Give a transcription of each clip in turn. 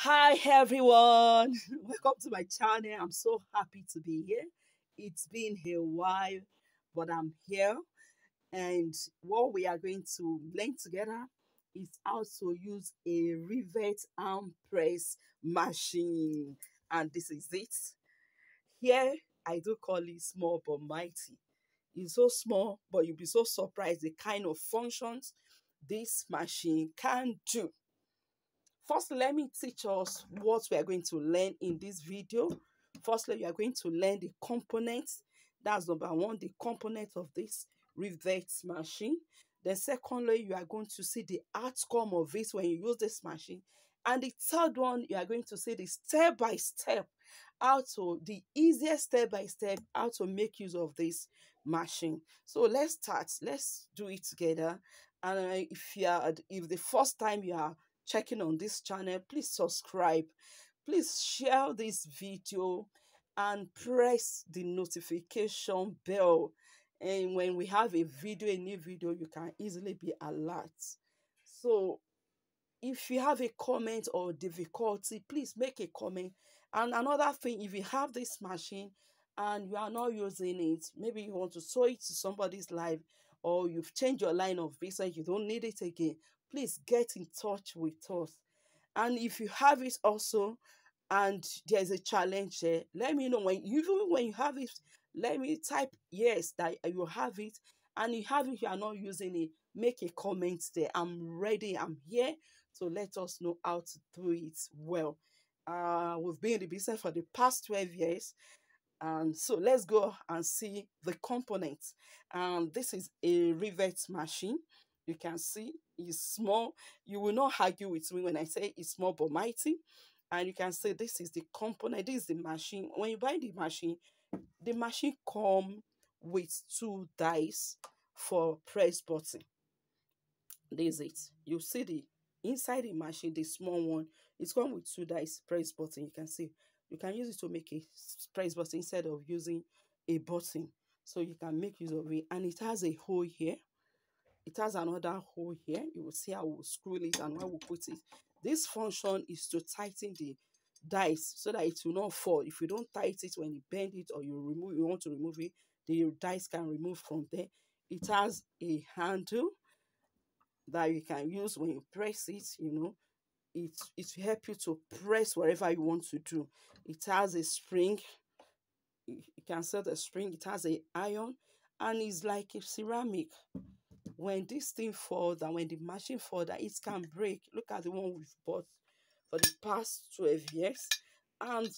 Hi everyone, welcome to my channel. I'm so happy to be here. It's been a while, but I'm here, and what we are going to learn together is how to use a rivet arm press machine. And this is it. Here I do call it small but mighty. It's so small, but you'll be so surprised the kind of functions this machine can do. First, let me teach us what we are going to learn in this video. Firstly, you are going to learn the components. That's number one, the components of this rivet machine. Then secondly, you are going to see the outcome of it when you use this machine. And the third one, you are going to see the step-by-step, the easiest step-by-step, how to make use of this machine. So let's start. Let's do it together. And if the first time you are checking on this channel, please subscribe, please share this video and press the notification bell, and when we have a new video, you can easily be alert. So if you have a comment or difficulty, please make a comment. And another thing, if you have this machine and you are not using it, maybe you want to show it to somebody's life, or you've changed your line of business, you don't need it again, please get in touch with us. And if you have it also and there's a challenge there, let me know. Even when you have it, let me type yes that you have it, and you have it, you are not using it, make a comment there. I'm ready, I'm here. So let us know how to do it well. We've been in the business for the past 12 years. And so let's go and see the components. This is a rivet machine. You can see it's small. You will not argue with me when I say it's small but mighty. And you can see this is the component. This is the machine. When you buy the machine comes with two dies for press button. This is it. You see the inside the machine, the small one, it's come with two dice press button. You can see you can use it to make a press button instead of using a button. So you can make use of it. And it has a hole here. It has another hole here. You will see how we'll screw it and how we'll put it. This function is to tighten the dice so that it will not fall. If you don't tighten it when you bend it, or you want to remove it, the dice can remove from there. It has a handle that you can use when you press it. It will help you to press wherever you want to do. It has a spring. You can set the spring. It has an iron, and it's like a ceramic. When this thing falls and when the machine falls, it can break. Look at the one we've bought for the past 12 years. And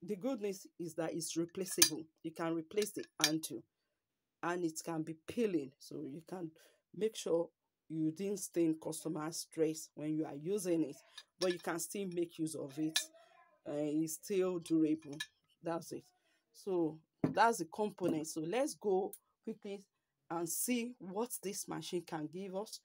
the good news is that it's replaceable. You can replace the handle, and it can be peeling. So you can make sure you didn't stain customer stress when you are using it, but you can still make use of it. It's still durable. That's it. So that's the component. So let's go quickly and see what this machine can give us.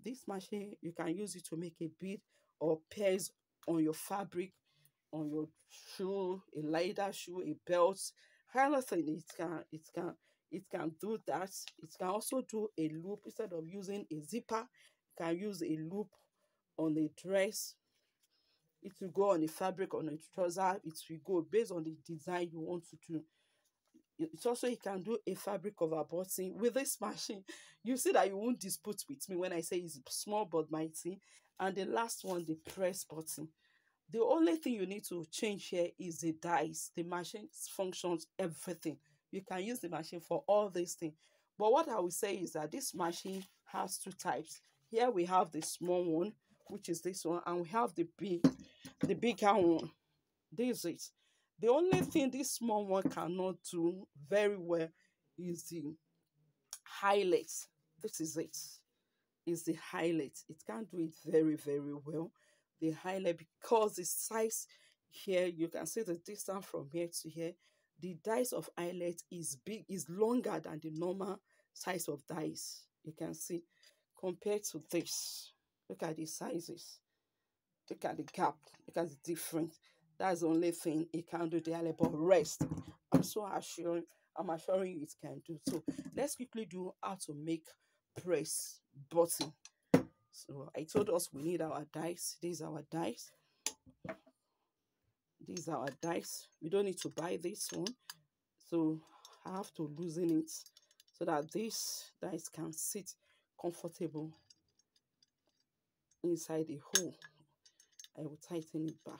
This machine, you can use it to make a bead or pairs on your fabric, on your shoe, a leather shoe, a belt, anything. It can do that. It can also do a loop. Instead of using a zipper, you can use a loop on the dress. It will go on the fabric, on the trouser. It will go based on the design you want to do. It's also, you can do a fabric cover button with this machine. You see that you won't dispute with me when I say it's small but mighty. And the last one, the press button. The only thing you need to change here is the dice. The machine functions everything. You can use the machine for all these things. But what I will say is that this machine has two types. Here we have the small one, which is this one, and we have the bigger one. This is it. The only thing this small one cannot do very well is the highlight. This is it. Is the highlight. It can't do it very, very well. The highlight, because the size here, you can see the distance from here to here. The dice of eyelet is longer than the normal size of dice. You can see compared to this. Look at the sizes. Look at the gap. Look at the difference. That's the only thing it can do. The eyelet, but rest, I'm assuring you it can do. So let's quickly do how to make press button. So I told us we need our dice. These are our dice. These are our dice. You don't need to buy this one. So I have to loosen it so that this dice can sit comfortable inside the hole. I will tighten it back.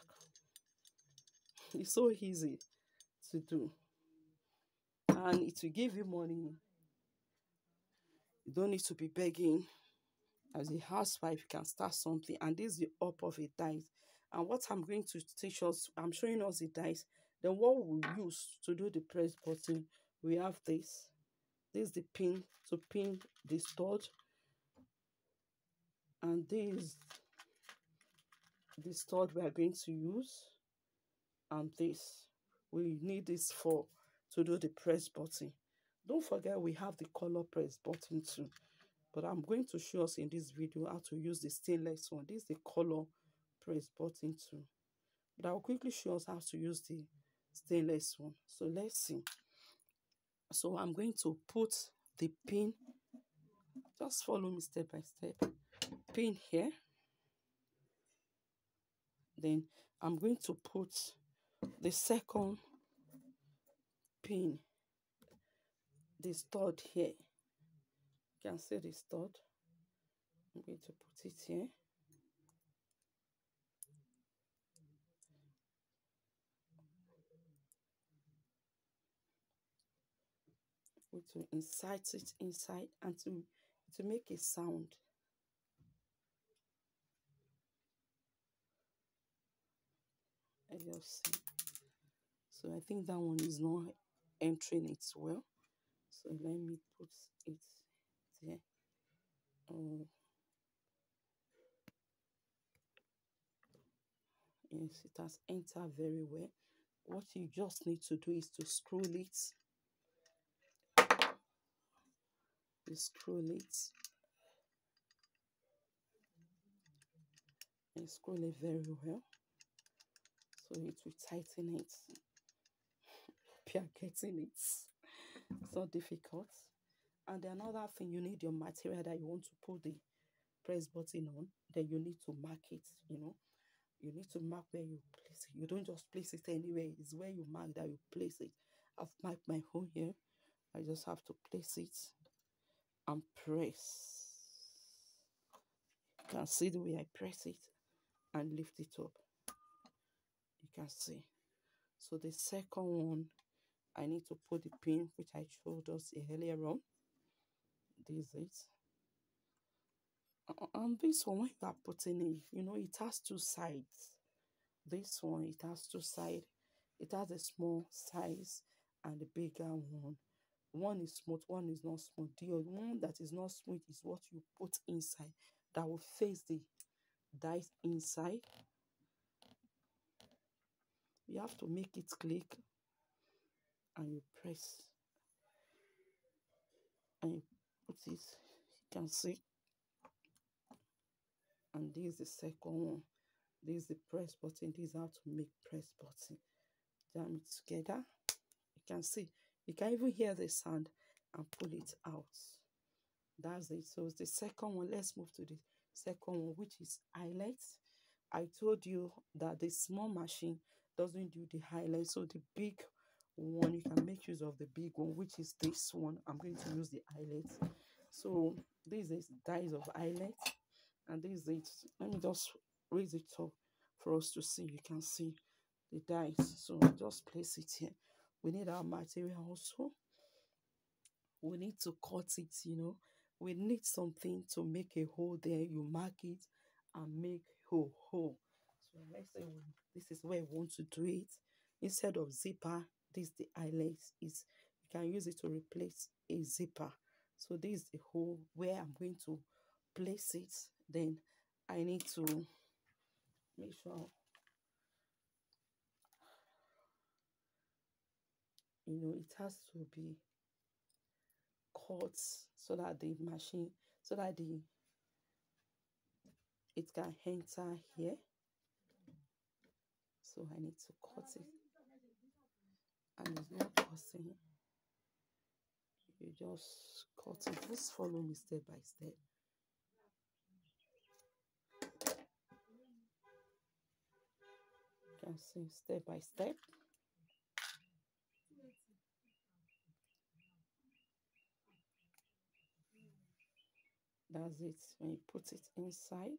It's so easy to do, and it will give you money. You don't need to be begging. As a housewife, you can start something, and this is the up of a dice. And what I'm going to teach us, I'm showing us the dice. Then what we use to do the press button, we have this. This is the pin to pin the stud, and this is the stud we are going to use, and this we need this for to do the press button. Don't forget we have the color press button too, but I'm going to show us in this video how to use the stainless one. This is the color press button too, but I'll quickly show us how to use the stainless one. So let's see. So I'm going to put the pin, just follow me step by step. Pin here, then I'm going to put the second pin, the stud here. You can see the stud. I'm going to put it here. To insert it inside and to make a sound. I just see. So I think that one is not entering it well. So let me put it there. Oh, yes, it has entered very well. What you just need to do is to screw it. You screw it. And screw it very well. So it will tighten it. You are getting it. It's not difficult. And another thing, you need your material that you want to put the press button on. Then you need to mark it, you know. You need to mark where you place it. You don't just place it anywhere. It's where you mark that you place it. I've marked my hole here. I just have to place it and press. You can see the way I press it and lift it up. You can see. So the second one, I need to put the pin, which I showed us earlier on. This is it. And this one, when you are putting it, you know, it has two sides. This one, it has two sides. It has a small size and a bigger one. One is smooth, one is not smooth. The one that is not smooth is what you put inside, that will face the dice inside. You have to make it click, and you press, and you put it. You can see. And this is the second one. This is the press button. This is how to make press button. Jam it together. You can see. You can even hear the sound and pull it out. That's it. So the second one. Let's move to the second one, which is eyelet. I told you that the small machine doesn't do the highlight, so the big one, you can make use of the big one, which is this one. I'm going to use the eyelet. So this is dies of eyelet, and this is it. Let me just raise it up for us to see. You can see the dice. So just place it here. We need our material also. We need to cut it, you know. We need something to make a hole there. You mark it and make hole. So let's say this is where we want to do it. Instead of zipper, this the eyelet is. You can use it to replace a zipper. So this is the hole where I'm going to place it. Then I need to make sure, you know, it has to be cut so that the machine, so that it can enter here. So I need to cut it, and it's not cutting. You just cut it. Just follow me step by step. You can see step by step. That's it. When you put it inside,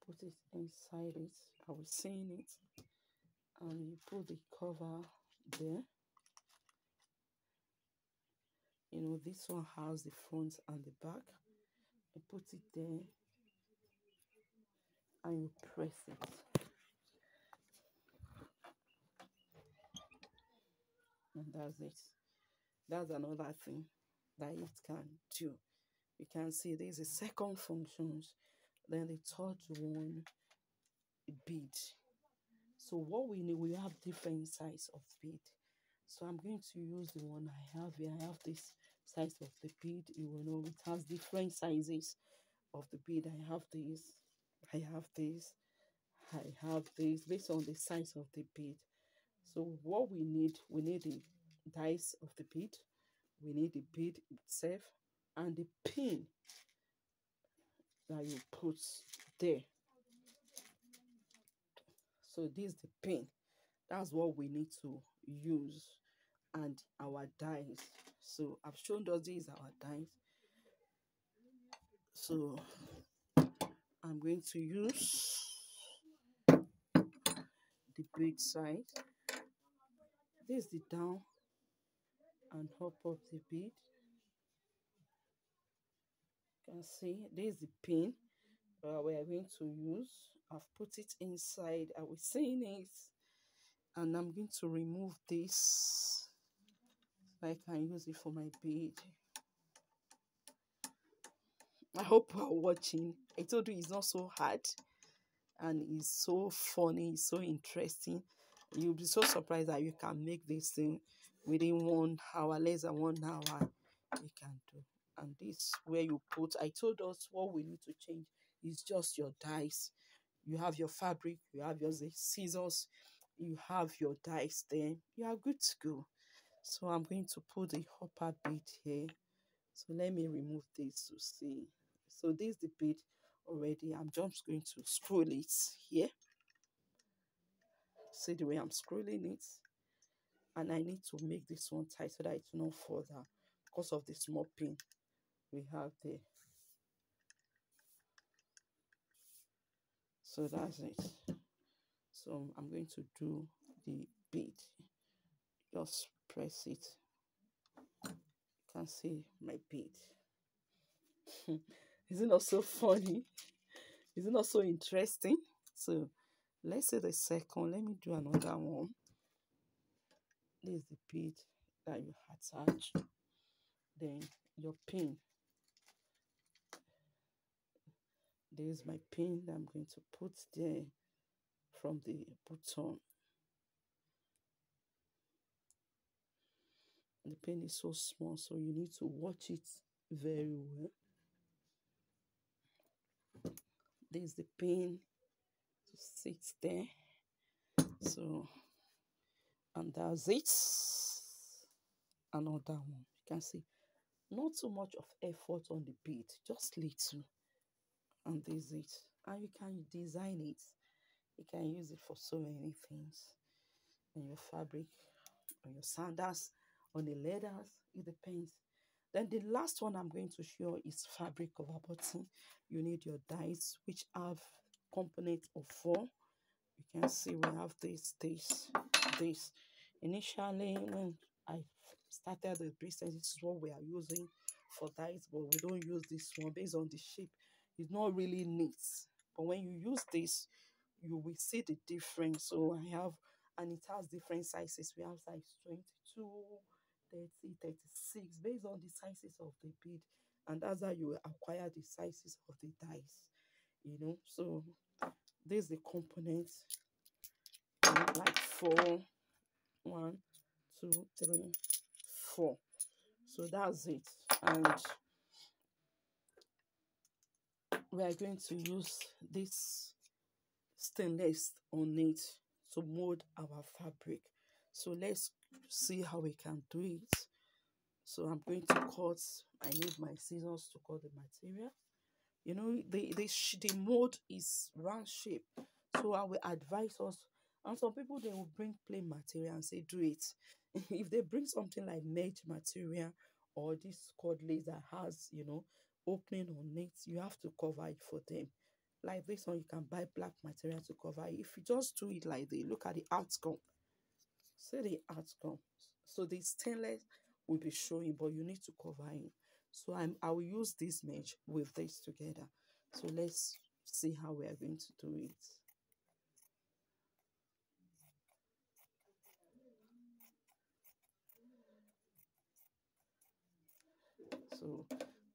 put it inside it. I was seeing it. And you put the cover there. You know, this one has the front and the back. You put it there and you press it. And that's it. That's another thing that it can do. You can see there's a second function. Then the third one, bead. So what we need, we have different size of bead. So I'm going to use the one I have here. I have this size of the bead. You will know it has different sizes of the bead. I have this, I have this, I have this, based on the size of the bead. So what we need the dice of the bead, we need the bead itself, and the pin that you put there. So this is the pin. That's what we need to use, and our dies. So I've shown us these our dies. So I'm going to use the bead side. This is the down and up of the bead. You can see this is the pin we are going to use. I've put it inside. I was seeing it, and I'm going to remove this so I can use it for my bead. I hope you are watching. I told you it's not so hard, and it's so funny, it's so interesting. You'll be so surprised that you can make this thing within 1 hour, less than 1 hour. You can do. And this where you put, I told us what we need to change is just your dies. You have your fabric, you have your scissors, you have your dies there. You are good to go. So I'm going to put the upper bead here. So let me remove this to see. So this is the bead already. I'm just going to screw it here. See the way I'm scrolling it. And I need to make this one tight so that it's not further because of the small pin we have there. So that's it. So I'm going to do the bead. Just press it. You can see my bead. Is it not so funny? Is it not so interesting? So let's say the second. Let me do another one. This is the bead that you attach. Then your pin. This is my pin that I'm going to put there from the button. The pin is so small, so you need to watch it very well. This is the pin to sit there. So, and that's it. Another one. You can see not too much of effort on the bead, just little. And this is it. And you can design it. You can use it for so many things. On your fabric, on your sandals, on the leathers, it depends. Then the last one I'm going to show is fabric cover button. You need your dies, which have components of 4. You can see we have this. Initially, when I started the business, this is what we are using for dies, but we don't use this one based on the shape. It's not really neat, but when you use this, you will see the difference. So I have, and it has different sizes. We have size 22, 30, 36, based on the sizes of the bead, and that's how you acquire the sizes of the dies. You know, so there's the components, like 4, 1, 2, 3, 4. So that's it, and we are going to use this stainless on it to mold our fabric. So let's see how we can do it. So I'm going to cut. I need my scissors to cut the material. You know, the mold is round shape. So I will advise us. And some people, they will bring plain material and say, do it. If they bring something like mesh material or this cord lace that has, opening on it, you have to cover it for them. Like this one, you can buy black material to cover it. If you just do it like this, look at the outcome. See the outcome. So the stainless will be showing, but you need to cover it. So I will use this mesh with this together. So let's see how we are going to do it. So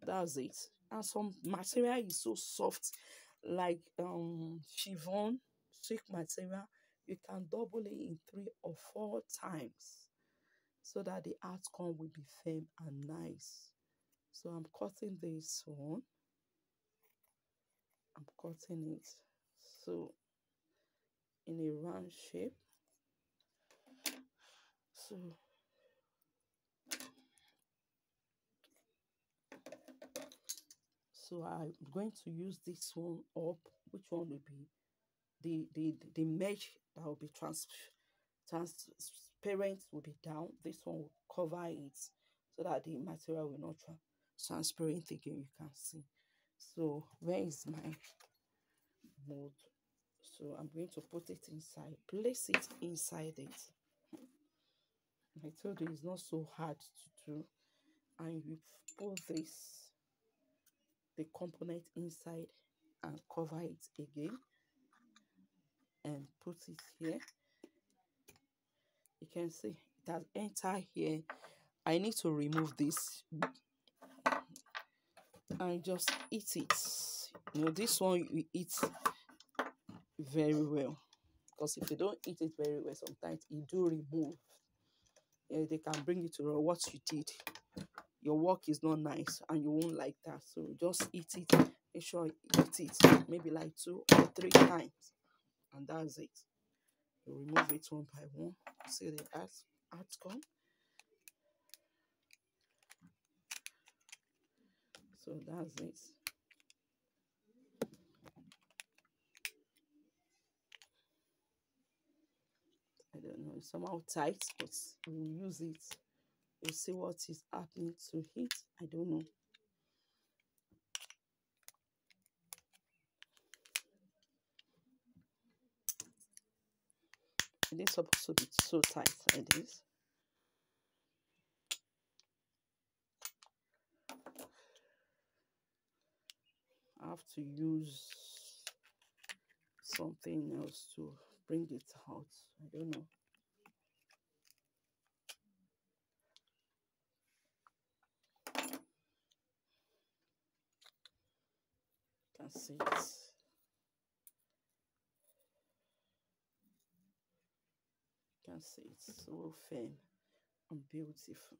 that's it. And some material is so soft, like chiffon, silk material. You can double it in 3 or 4 times so that the outcome will be firm and nice. So I'm cutting this one. I'm cutting it so in a round shape. So I'm going to use this one up. Which one will be the mesh that will be transparent will be down. This one will cover it so that the material will not transparent again. You can see. So where is my mold? So I'm going to put it inside. Place it inside it. I told you it's not so hard to do. And you put the component inside and cover it again and put it here. You can see it has entered here. I need to remove this and just eat it. This one you eat very well, because if you don't eat it very well, sometimes it do remove. Yeah, they can bring it to what you did. Your work is not nice and you won't like that. So just eat it. Make sure you eat it maybe like 2 or 3 times, and that's it. You remove it one by one. See the outcome. So that's it. I don't know, it's somehow tight, but we'll use it. We'll see what is happening to it. I don't know. It is supposed to be so tight like this. I have to use something else to bring it out. I don't know. You can see it. You can see it's so firm and beautiful.